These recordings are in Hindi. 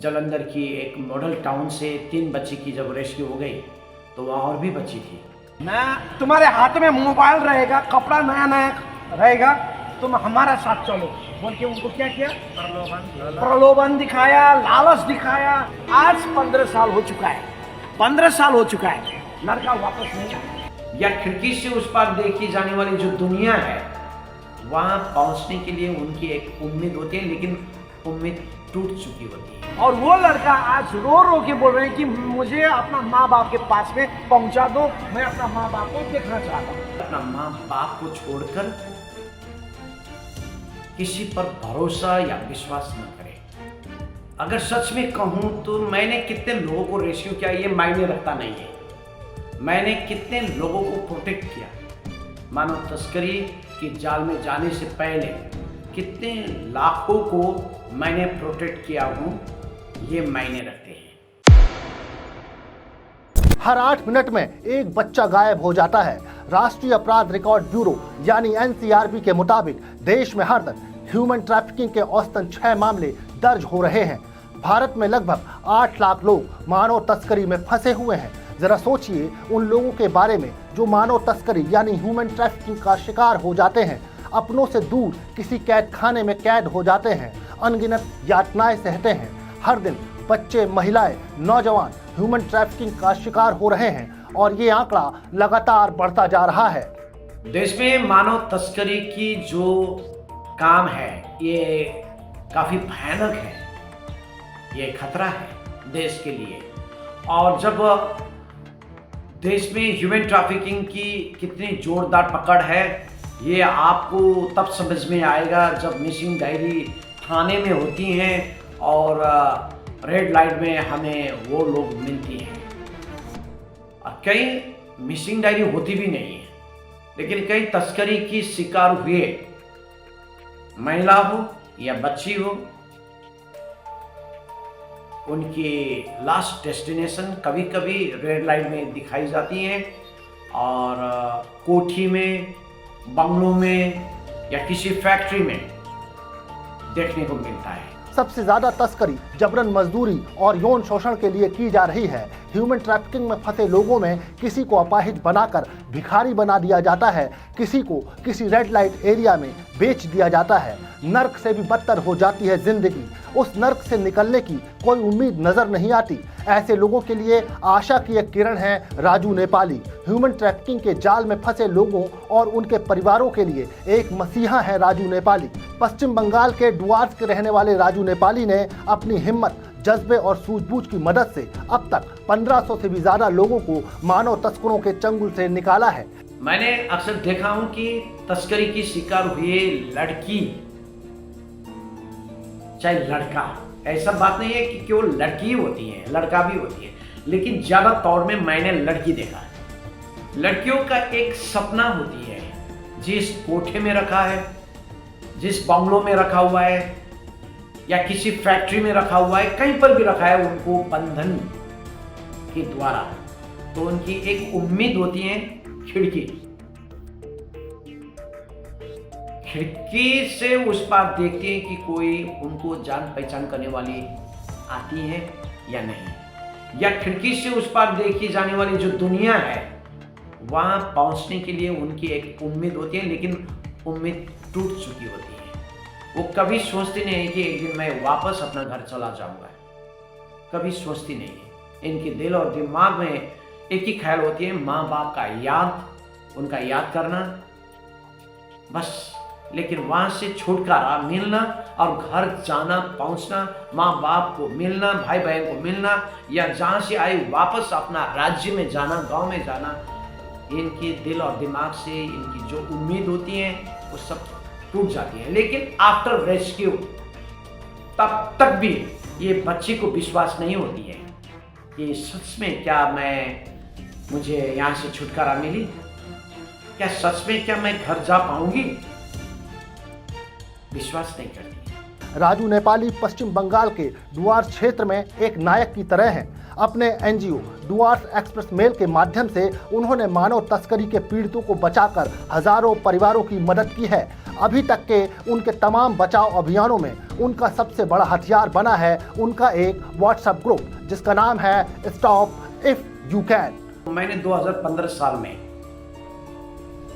जालंधर की एक मॉडल टाउन से 3 बच्ची की जब रेस्क्यू हो गई तो वहाँ और भी बच्ची थी। मैं तुम्हारे हाथ में मोबाइल रहेगा, कपड़ा नया नया रहेगा, तुम हमारा साथ चलो बोल के उनको क्या किया, प्रलोभन दिखाया, लालच दिखाया। आज 15 साल हो चुका है, 15 साल हो चुका है, लड़का वापस नहीं आया। या खिड़की से उस पार देखी जाने वाली जो दुनिया है वहाँ पहुँचने के लिए उनकी एक उम्मीद होती है, लेकिन उम्मीद टूट चुकी होती है। और वो लड़का आज रो रो के बोल रहे हैं कि मुझे अपना माँ बाप के पास में पहुंचा दो, मैं अपना माँ बाप को देखना चाहता हूँ। अपना माँ बाप को छोड़कर किसी पर भरोसा या विश्वास न करें। अगर सच में कहूँ तो मैंने कितने लोगों को रेस्क्यू किया ये मायने रखता नहीं है। मैंने कितने लोगों को प्रोटेक्ट किया, मानव तस्करी की जाल में जाने से पहले कितने लाखों को मैंने प्रोटेक्ट किया हूँ, ये मायने रखते हैं। हर 8 मिनट में एक बच्चा गायब हो जाता है। राष्ट्रीय अपराध रिकॉर्ड ब्यूरो यानी एनसीआरबी के मुताबिक देश में हर दिन ह्यूमन ट्रैफिकिंग के औसतन 6 मामले दर्ज हो रहे हैं। भारत में लगभग 8 लाख लोग मानव तस्करी में फंसे हुए हैं। जरा सोचिए उन लोगों के बारे में जो मानव तस्करी यानी ह्यूमन ट्रैफिकिंग का शिकार हो जाते हैं, अपनों से दूर किसी कैद खाने में कैद हो जाते हैं, अनगिनत यातनाएं सहते हैं। हर दिन बच्चे, महिलाएं, नौजवान ह्यूमन ट्रैफिकिंग का शिकार हो रहे हैं और ये आंकड़ा लगातार बढ़ता जा रहा है। देश में मानव तस्करी की जो काम है ये काफी भयानक है, ये खतरा है देश के लिए। और जब देश में ह्यूमन ट्रैफिकिंग की कितनी जोरदार पकड़ है ये आपको तब समझ में आएगा जब मिसिंग डायरी थाने में होती हैं और रेड लाइट में हमें वो लोग मिलती हैं। और कई मिसिंग डायरी होती भी नहीं है, लेकिन कई तस्करी की शिकार हुए महिला हो या बच्ची हो, उनकी लास्ट डेस्टिनेशन कभी कभी रेड लाइट में दिखाई जाती है और कोठी में, बंगलों में या किसी फैक्ट्री में देखने को मिलता है। सबसे ज्यादा तस्करी जबरन मजदूरी और यौन शोषण के लिए की जा रही है। ह्यूमन ट्रैफिकिंग में फंसे लोगों में किसी को अपाहिज बनाकर भिखारी बना दिया जाता है, किसी को किसी रेड लाइट एरिया में बेच दिया जाता है। नर्क से भी बदतर हो जाती है जिंदगी। उस नर्क से निकलने की कोई उम्मीद नजर नहीं आती। ऐसे लोगों के लिए आशा की एक किरण है राजू नेपाली। ह्यूमन ट्रैफिकिंग के जाल में फंसे लोगों और उनके परिवारों के लिए एक मसीहा है राजू नेपाली। पश्चिम बंगाल के डुआर्स के रहने वाले राजू नेपाली ने अपनी हिम्मत, जज्बे और सूझबूझ की मदद से अब तक 1500 से भी ज्यादा लोगों को मानव तस्करों के चंगुल से निकाला है। मैंने अक्सर देखा हूं कि तस्करी की शिकार हुए लड़की चाहे लड़का, ऐसा बात नहीं है कि केवल लड़की होती है, लड़का भी होती है, लेकिन ज्यादा तौर में मैंने लड़की देखा है। लड़कियों का एक सपना होती है, जिस कोठे में रखा है, जिस बंगलों में रखा हुआ है या किसी फैक्ट्री में रखा हुआ है, कहीं पर भी रखा है, उनको बंधन के द्वारा तो उनकी एक उम्मीद होती है खिड़की से उस पार देखती है कि कोई उनको जान पहचान करने वाली आती है या नहीं, या खिड़की से उस पार देखी जाने वाली जो दुनिया है वहां पहुंचने के लिए उनकी एक उम्मीद होती है, लेकिन उम्मीद टूट चुकी होती है। वो कभी सोचती नहीं है कि एक दिन मैं वापस अपना घर चला जाऊंगा, कभी सोचती नहीं है। इनके दिल और दिमाग में एक ही ख्याल होती है, माँ बाप का याद, उनका याद करना बस। लेकिन वहां से छुटकारा मिलना और घर जाना, पहुंचना, माँ बाप को मिलना, भाई बहन को मिलना, या जहां से आए वापस अपना राज्य में जाना, गांव में जाना, इनके दिल और दिमाग से इनकी जो उम्मीद होती है वो सब टूट जाती है। लेकिन आफ्टर रेस्क्यू तब तक भी ये बच्ची को विश्वास नहीं होती है कि सच में क्या मुझे यहाँ से छुटकारा मिली, क्या सच में क्या मैं घर जा पाऊंगी, विश्वास नहीं करती। राजू नेपाली पश्चिम बंगाल के डुआर्स क्षेत्र में एक नायक की तरह हैं। अपने एनजीओ डुआर्स एक्सप्रेस मेल के माध्यम से उन्होंने मानव तस्करी के पीड़ितों को बचाकर हजारों परिवारों की मदद की है। अभी तक के उनके तमाम बचाव अभियानों में उनका सबसे बड़ा हथियार बना है उनका एक व्हाट्सएप ग्रुप जिसका नाम है स्टॉप इफ यू कैन। मैंने 2015 साल में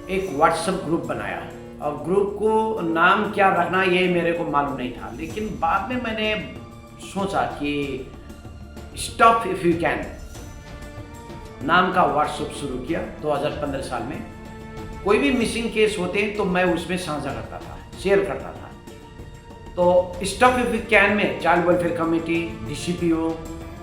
एक व्हाट्सएप ग्रुप बनाया और ग्रुप को नाम क्या रखना ये मेरे को मालूम नहीं था, लेकिन बाद में मैंने सोचा कि स्टॉप इफ यू कैन नाम का व्हाट्सएप शुरू किया 2015 साल में। कोई भी मिसिंग केस होते तो मैं उसमें साझा करता था, शेयर करता था। तो स्टॉप इफ यू कैन में child welfare committee, DCPO,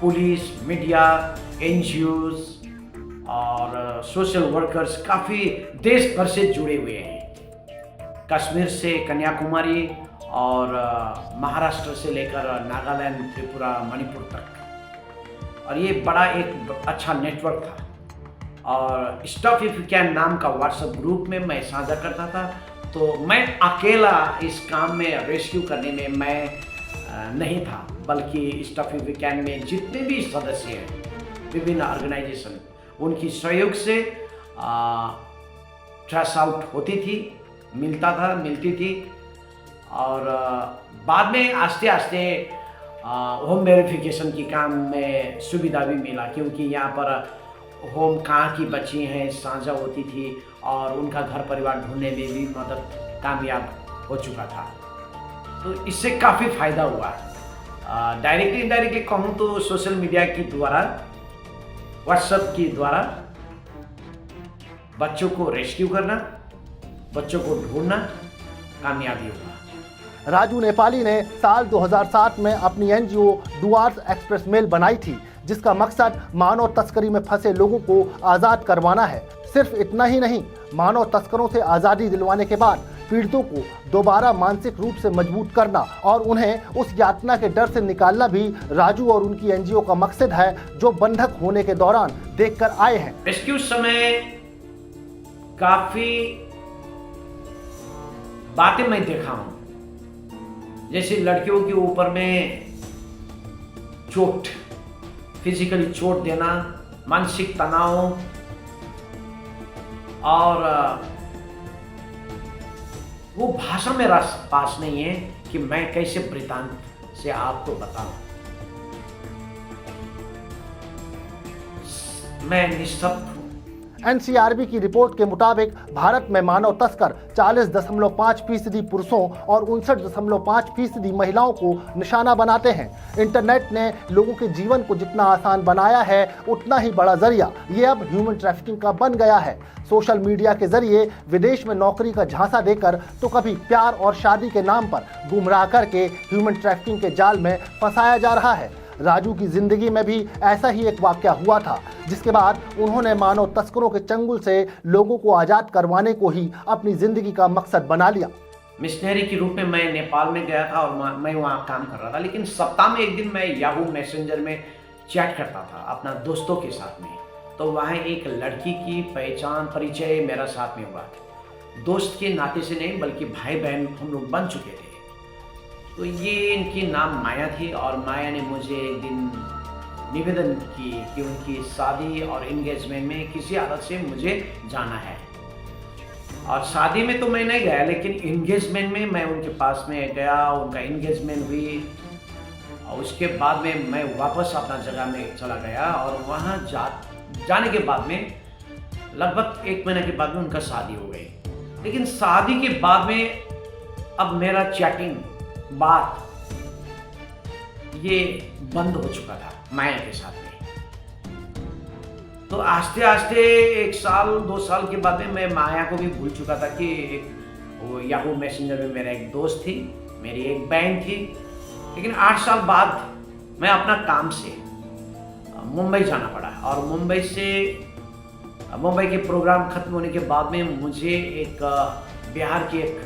police, media, NGOs और सोशल वर्कर्स काफ़ी देश भर से जुड़े हुए हैं। कश्मीर से कन्याकुमारी और महाराष्ट्र से लेकर नागालैंड, त्रिपुरा, मणिपुर तक, और ये बड़ा एक अच्छा नेटवर्क था। और स्टॉप इफ यू कैन नाम का व्हाट्सएप ग्रुप में मैं साझा करता था। तो मैं अकेला इस काम में रेस्क्यू करने में मैं नहीं था, बल्कि स्टॉप इफ यू कैन में जितने भी सदस्य हैं, विभिन्न ऑर्गेनाइजेशन, उनकी सहयोग से ट्रेस आउट होती थी, मिलती थी। और बाद में आस्ते आस्ते होम वेरिफिकेशन की काम में सुविधा भी मिला, क्योंकि यहाँ पर होम कहाँ की बच्ची हैं साझा होती थी और उनका घर परिवार ढूंढने में भी मदद कामयाब हो चुका था। तो इससे काफ़ी फ़ायदा हुआ। डायरेक्टली इनडायरेक्टली कहूँ तो सोशल मीडिया के द्वारा, व्हाट्सएप के द्वारा बच्चों को रेस्क्यू करना, बच्चों को ढूंढना कामयाबी हुआ। राजू नेपाली ने साल 2007 में अपनी NGO डुआर्स एक्सप्रेस मेल बनाई थी जिसका मकसद मानव तस्करी में फंसे लोगों को आज़ाद करवाना है। सिर्फ इतना ही नहीं, मानव तस्करों से आज़ादी दिलवाने के बाद पीड़ितों को दोबारा मानसिक रूप से मजबूत करना और उन्हें उस यातना के डर से निकालना भी राजू और उनकी NGO का मकसद है, जो बंधक होने के दौरान देखकर आए हैं। रेस्क्यू समय काफ़ी बातें मैं देखा हूँ, जैसे लड़कियों के ऊपर में चोट, फिजिकली चोट देना, मानसिक तनाव, और वो भाषा मेरा पास नहीं है कि मैं कैसे वृतांत से आपको बताऊं। मैं निःशब्द हूं। NCRB की रिपोर्ट के मुताबिक भारत में मानव तस्कर 40.5% पुरुषों और 59.5% महिलाओं को निशाना बनाते हैं। इंटरनेट ने लोगों के जीवन को जितना आसान बनाया है, उतना ही बड़ा जरिया ये अब ह्यूमन ट्रैफिकिंग का बन गया है। सोशल मीडिया के जरिए विदेश में नौकरी का झांसा देकर तो कभी प्यार और शादी के नाम पर गुमराह करके ह्यूमन ट्रैफिकिंग के जाल में फंसाया जा रहा है। राजू की जिंदगी में भी ऐसा ही एक वाकया हुआ था, जिसके बाद उन्होंने मानव तस्करों के चंगुल से लोगों को आज़ाद करवाने को ही अपनी जिंदगी का मकसद बना लिया। मिशनरी के रूप में मैं नेपाल में गया था और मैं वहाँ काम कर रहा था, लेकिन सप्ताह में एक दिन मैं याहू मैसेंजर में चैट करता था अपना दोस्तों के साथ में। तो वहाँ एक लड़की की परिचय मेरा साथ में हुआ। दोस्त के नाते से नहीं, बल्कि भाई बहन हम लोग बन चुके थे। तो ये इनकी नाम माया थी, और माया ने मुझे एक दिन निवेदन की कि उनकी शादी और एंगेजमेंट में किसी आदत से मुझे जाना है। और शादी में तो मैं नहीं गया, लेकिन एंगेजमेंट में मैं उनके पास में गया, उनका एंगेजमेंट हुई, और उसके बाद में मैं वापस अपना जगह में चला गया। और वहाँ जाने के बाद में लगभग 1 महीने के बाद में उनका शादी हो गई। लेकिन शादी के बाद में अब मेरा चैटिंग बात ये बंद हो चुका था माया के साथ में। तो आस्ते आस्ते 1 साल 2 साल के बाद में मैं माया को भी भूल चुका था कि वो याहू मैसेंजर में मेरा एक दोस्त थी, मेरी एक बहन थी। लेकिन 8 साल बाद मैं अपना काम से मुंबई जाना पड़ा, और मुंबई के प्रोग्राम खत्म होने के बाद में मुझे एक बिहार के एक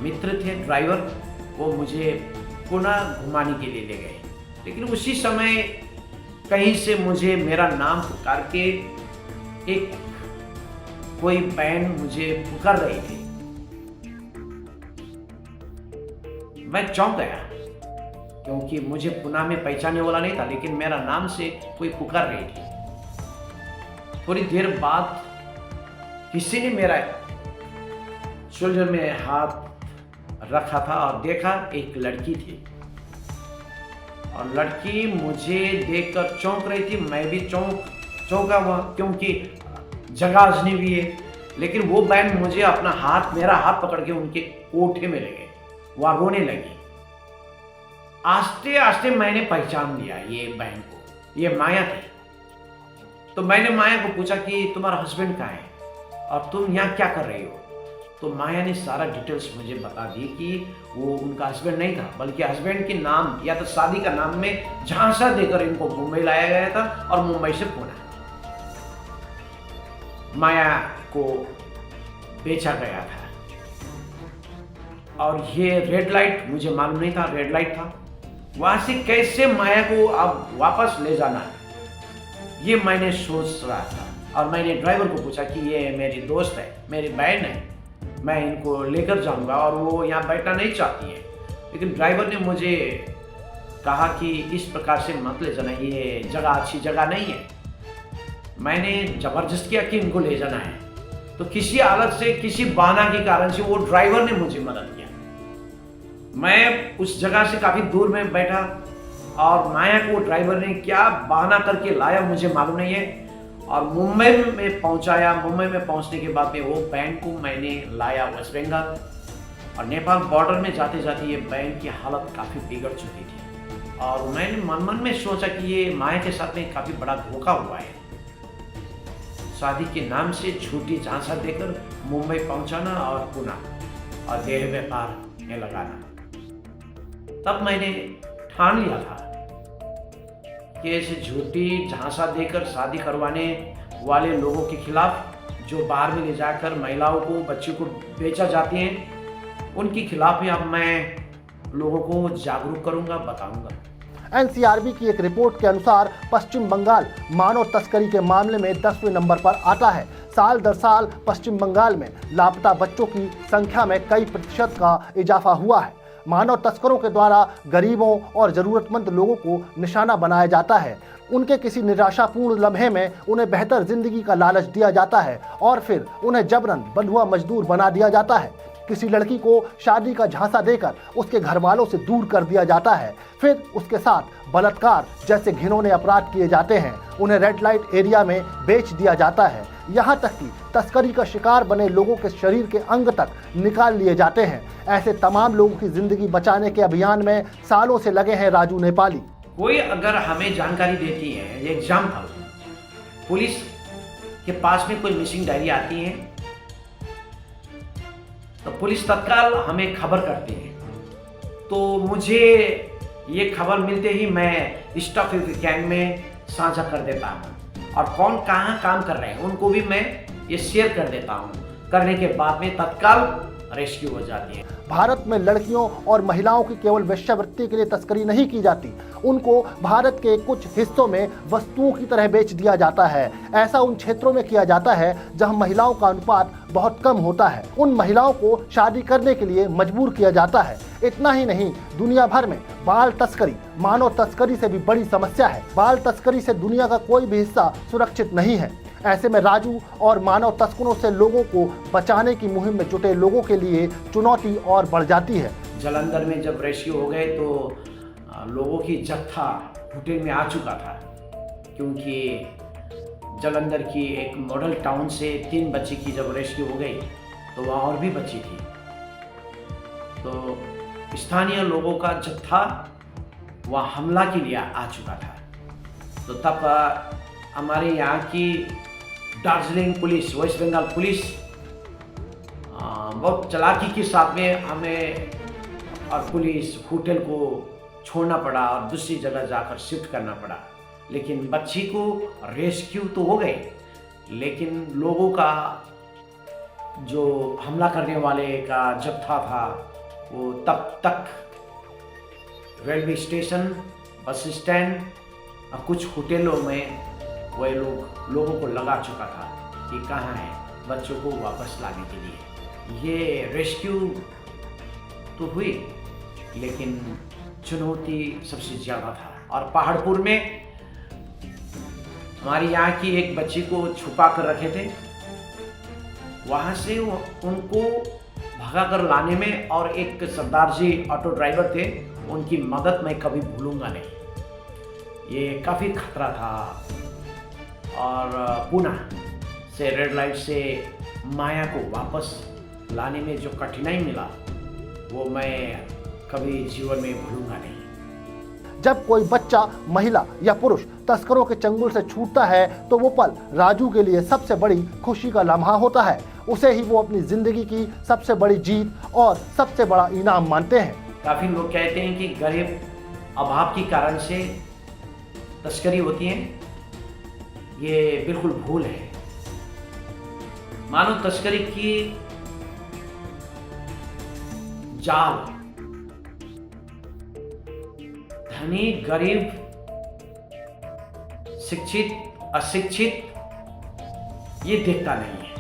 मित्र थे ड्राइवर, वो मुझे पुनः घुमाने के लिए ले गए। लेकिन उसी समय कहीं से मुझे मेरा नाम पुकार के एक कोई बहन मुझे पुकार रही थी। मैं चौंक गया, क्योंकि मुझे पुनः में पहचानने वाला नहीं था, लेकिन मेरा नाम से कोई पुकार रही थी। थोड़ी देर बाद किसी ने मेरा शोल्डर में हाथ रखा था और देखा एक लड़की थी और लड़की मुझे देखकर चौंक रही थी। मैं भी चौंका हुआ क्योंकि जगह अजनबी है। लेकिन वो बहन मुझे मेरा हाथ पकड़ के उनके कोठे में ले गए, वह रोने लगी। आस्ते आस्ते मैंने पहचान लिया ये बहन को, ये माया थी। तो मैंने माया को पूछा कि तुम्हारा हस्बैंड कहाँ है और तुम यहाँ क्या कर रही हो। तो माया ने सारा डिटेल्स मुझे बता दी कि वो उनका हस्बैंड नहीं था, बल्कि हस्बैंड के नाम या तो शादी का नाम में झांसा देकर इनको मुंबई लाया गया था और मुंबई से पुणे माया को बेचा गया था। और ये रेड लाइट मुझे मालूम नहीं था, रेड लाइट था। वहां से कैसे माया को अब वापस ले जाना है ये मैंने सोच रहा था। और मैंने ड्राइवर को पूछा कि ये मेरी दोस्त है, मेरी बहन है, मैं इनको लेकर जाऊंगा और वो यहाँ बैठना नहीं चाहती है। लेकिन ड्राइवर ने मुझे कहा कि इस प्रकार से मत ले जाना, ये जगह अच्छी जगह नहीं है। मैंने जबरदस्त किया कि इनको ले जाना है। तो किसी हालत से, किसी बहाना के कारण से वो ड्राइवर ने मुझे मदद किया। मैं उस जगह से काफ़ी दूर में बैठा और माया को ड्राइवर ने क्या बहाना करके लाया मुझे मालूम नहीं है और मुंबई में पहुंचाया। मुंबई में पहुंचने के बाद में वो बहन को मैंने लाया वेस्ट बंगाल और नेपाल बॉर्डर में जाते जाते ये बहन की हालत काफ़ी बिगड़ चुकी थी। और मैंने मन में सोचा कि ये माया के साथ में काफ़ी बड़ा धोखा हुआ है। शादी के नाम से झूठी झांसा देकर मुंबई पहुंचाना और पुणे और देह व्यापार में लगाना। तब मैंने ठान लिया था कि ऐसे झूठी झांसा देकर शादी करवाने वाले लोगों के खिलाफ, जो बाहर में ले जाकर महिलाओं को, बच्चों को बेचा जाती हैं, उनके खिलाफ ही अब मैं लोगों को जागरूक करूंगा, बताऊंगा। एनसीआरबी की एक रिपोर्ट के अनुसार पश्चिम बंगाल मानव तस्करी के मामले में 10वें नंबर पर आता है। साल दर साल पश्चिम बंगाल में लापता बच्चों की संख्या में कई प्रतिशत का इजाफा हुआ है। मानव तस्करों के द्वारा गरीबों और ज़रूरतमंद लोगों को निशाना बनाया जाता है। उनके किसी निराशापूर्ण लम्हे में उन्हें बेहतर जिंदगी का लालच दिया जाता है और फिर उन्हें जबरन बंधुआ मजदूर बना दिया जाता है। किसी लड़की को शादी का झांसा देकर उसके घर वालों से दूर कर दिया जाता है। फिर उसके साथ बलात्कार जैसे घिनौने अपराध किए जाते हैं। उन्हें रेड लाइट एरिया में बेच दिया जाता है। यहाँ तक कि तस्करी का शिकार बने लोगों के शरीर के अंग तक निकाल लिए जाते हैं। ऐसे तमाम लोगों की जिंदगी बचाने के अभियान में सालों से लगे हैं राजू नेपाली। कोई अगर हमें जानकारी देती है, एग्जाम्पल पुलिस के पास में कोई मिसिंग डायरी आती है तो पुलिस तत्काल हमें खबर करती है। तो मुझे ये खबर मिलते ही मैं स्टॉक गैंग में साझा कर देता हूँ और कौन कहाँ काम कर रहे हैं उनको भी मैं ये शेयर कर देता हूँ। करने के बाद में तत्काल रेस्क्यू हो जाती है। भारत में लड़कियों और महिलाओं की केवल वेश्यावृत्ति के लिए तस्करी नहीं की जाती, उनको भारत के कुछ हिस्सों में वस्तुओं की तरह बेच दिया जाता है। ऐसा उन क्षेत्रों में किया जाता है जहां महिलाओं का अनुपात बहुत कम होता है। उन महिलाओं को शादी करने के लिए मजबूर किया जाता है। इतना ही नहीं, दुनिया भर में बाल तस्करी मानव तस्करी से भी बड़ी समस्या है। बाल तस्करी से दुनिया का कोई भी हिस्सा सुरक्षित नहीं है। ऐसे में राजू और मानव तस्करों से लोगों को बचाने की मुहिम में जुटे लोगों के लिए चुनौती और बढ़ जाती है। जालंधर में जब रेस्क्यू हो गए तो लोगों की जत्था होटल में आ चुका था, क्योंकि जालंधर की एक मॉडल टाउन से 3 बच्ची की जब रेस्क्यू हो गई तो वहाँ और भी बच्ची थी। तो स्थानीय लोगों का जत्था वहाँ हमला के लिए आ चुका था। तो तब हमारे यहाँ की Darjeeling police, West Bengal police बहुत चालाकी के साथ में हमें और पुलिस होटल को छोड़ना पड़ा और दूसरी जगह जाकर शिफ्ट करना पड़ा। लेकिन बच्ची को रेस्क्यू तो हो गए, लेकिन लोगों का जो हमला करने वाले का जत्था था वो तब तक रेलवे स्टेशन, बस स्टैंड और कुछ होटलों में वह लोगों को लगा चुका था कि कहाँ है बच्चों को वापस लाने के लिए। ये रेस्क्यू तो हुई, लेकिन चुनौती सबसे ज़्यादा था। और पहाड़पुर में हमारी यहाँ की एक बच्ची को छुपा कर रखे थे। वहाँ से उनको भगा कर लाने में, और एक सरदार जी ऑटो ड्राइवर थे, उनकी मदद मैं कभी भूलूंगा नहीं। ये काफ़ी खतरा था। और पुणे से रेड लाइट से माया को वापस लाने में जो कठिनाई मिला, वो मैं कभी जीवन में भूलूंगा नहीं। जब कोई बच्चा, महिला या पुरुष तस्करों के चंगुल से छूटता है तो वो पल राजू के लिए सबसे बड़ी खुशी का लम्हा होता है। उसे ही वो अपनी जिंदगी की सबसे बड़ी जीत और सबसे बड़ा इनाम मानते हैं। काफ़ी लोग कहते हैं कि गरीब अभाव के कारण से तस्करी होती है। ये बिल्कुल भूल है। मानव तस्करी की जाल धनी, गरीब, शिक्षित, अशिक्षित ये देखता नहीं है।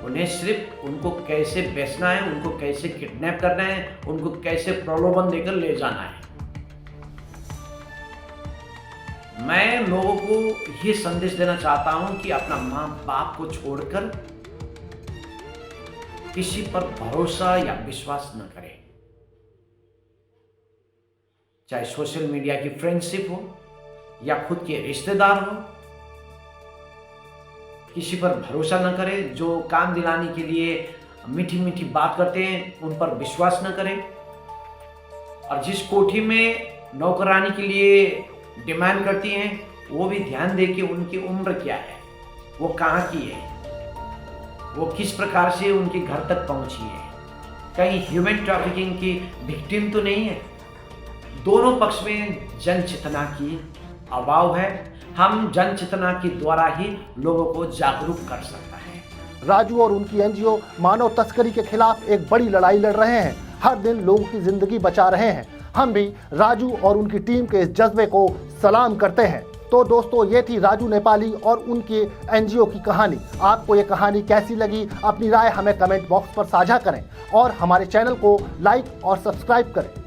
उन्हें सिर्फ उनको कैसे बेचना है, उनको कैसे किडनैप करना है, उनको कैसे प्रलोभन देकर ले जाना है। मैं लोगों को ये संदेश देना चाहता हूं कि अपना माँ बाप को छोड़कर किसी पर भरोसा या विश्वास न करें। चाहे सोशल मीडिया की फ्रेंडशिप हो या खुद के रिश्तेदार हो, किसी पर भरोसा न करें। जो काम दिलाने के लिए मीठी मीठी बात करते हैं, उन पर विश्वास न करें। और जिस कोठी में नौकरानी के लिए डिमांड करती हैं, वो भी ध्यान दें कि उनकी उम्र क्या है, वो कहाँ की है, वो किस प्रकार से उनके घर तक पहुंची है, कहीं ह्यूमन ट्रैफिकिंग की विक्टिम तो नहीं है। दोनों पक्ष में जन चेतना की अभाव है। हम जन चेतना के द्वारा ही लोगों को जागरूक कर सकता है। राजू और उनकी एनजीओ मानव तस्करी के खिलाफ एक बड़ी लड़ाई लड़ रहे हैं। हर दिन लोगों की जिंदगी बचा रहे हैं। हम भी राजू और उनकी टीम के इस जज्बे को सलाम करते हैं। तो दोस्तों, ये थी राजू नेपाली और उनके एनजीओ की कहानी। आपको ये कहानी कैसी लगी? अपनी राय हमें कमेंट बॉक्स पर साझा करें और हमारे चैनल को लाइक और सब्सक्राइब करें।